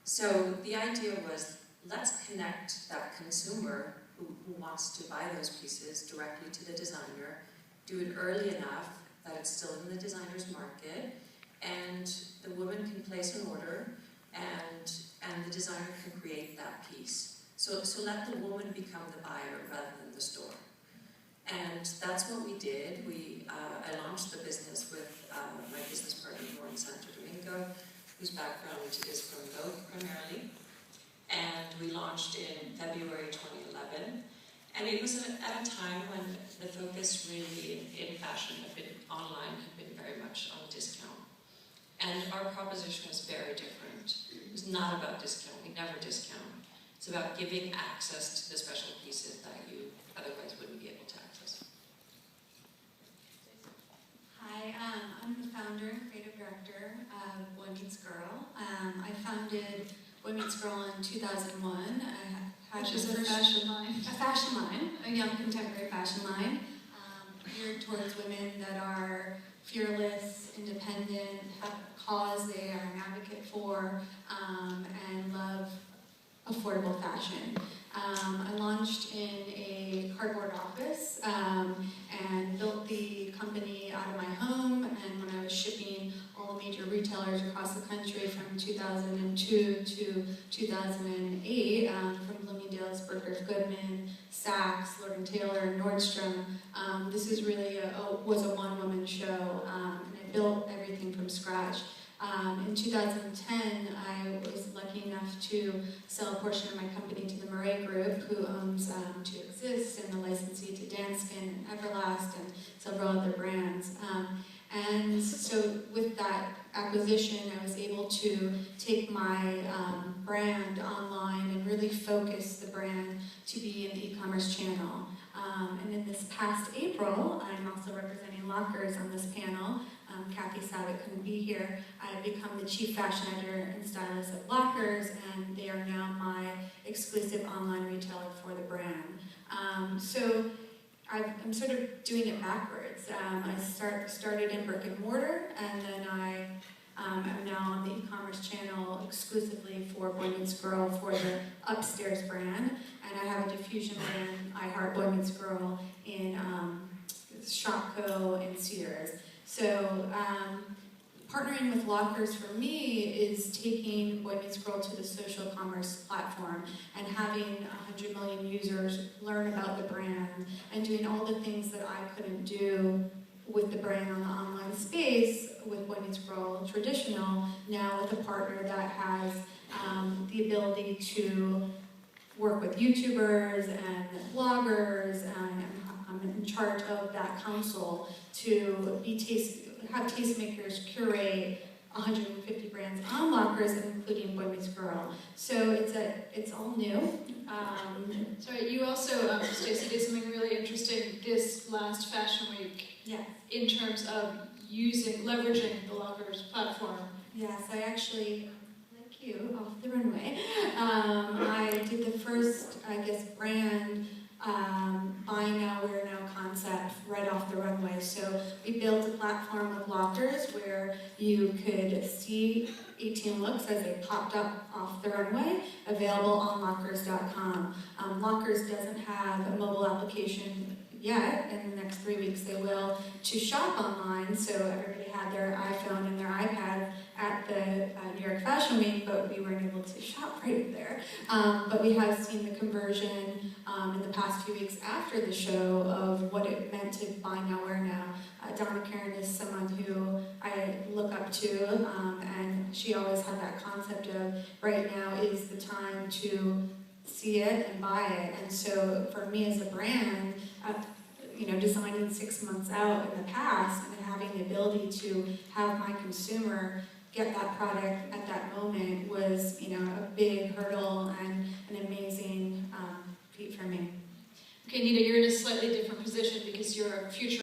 So the idea was, let's connect that consumer who wants to buy those pieces directly to the designer, do it early enough that it's still in the designer's market, and the woman can place an order, and the designer can create that piece. So let the woman become the buyer rather than the store. And that's what we did. I launched the business with my business partner, Lauren Santo Domingo, whose background is from Vogue primarily. And we launched in February 2011. And it was at a time when the focus really in fashion had been online, had been very much on discount. And our proposition was very different. It was not about discount. We never discount. It's about giving access to the special pieces that you otherwise wouldn't be able to access. Hi, I'm the founder and creative director of Boy Meets Girl. I founded Boy Meets Girl in 2001. Which is a fashion line. A fashion line, a young contemporary fashion line, geared towards women that are fearless, independent, have a cause they are an advocate for, and love affordable fashion. I launched in a cardboard office and built the company out of my home, and when I was shipping all the major retailers across the country from 2002 to 2008, from Bloomingdale's, Bergdorf Goodman, Saks, Lord & Taylor, Nordstrom. This is really was a one-woman show, and I built everything from scratch. In 2010, I was lucky enough to sell a portion of my company to the Murray Group, who owns To Exist and the licensee to Danskin and Everlast and several other brands. And so with that acquisition, I was able to take my brand online and really focus the brand to be an e-commerce channel. And in this past April, I'm also representing Lockers on this panel. Kathy Savick couldn't be here. I've become the chief fashion editor and stylist of Lockers, and they are now my exclusive online retailer for the brand. So I'm sort of doing it backwards. I started in brick and mortar, and then I am now on the e-commerce channel exclusively for Boy Meets Girl for the Upstairs brand, and I have a diffusion brand, I Heart Boy Meets Girl, in Shopko and Sears. So partnering with Lockers for me is taking Boy Meets Girl to the social commerce platform and having 100 million users learn about the brand and doing all the things that I couldn't do with the brand on the online space with Boy Meets Girl traditional, now with a partner that has the ability to work with YouTubers and bloggers, and I'm in charge of that council to have tastemakers curate 150 brands on Lockers, including Boy Meets Girl. So it's all new. Sorry, you also, Stacey, did something really interesting this last Fashion Week. Yes. In terms of leveraging the Lockers platform. Yes, I actually, like you, off the runway, I did the first, brand buy now, wear now concept right off the runway. So we built a platform of Lockers where you could see 18 looks as they popped up off the runway, available on lockers.com. Lockers doesn't have a mobile application yet. In the next 3 weeks they will, to shop online. So everybody had their iPhone and their iPad at the New York Fashion Week, but we weren't able to shop right there. But we have seen the conversion in the past few weeks after the show of what it meant to buy now, wear now. Donna Karen is someone who I look up to, and she always had that concept of right now is the time to see it and buy it. And so for me as a brand, designing 6 months out in the past and having the ability to have my consumer get that product at that moment was, a big hurdle and an amazing feat for me. Okay, Nita, you're in a slightly different position because you're a future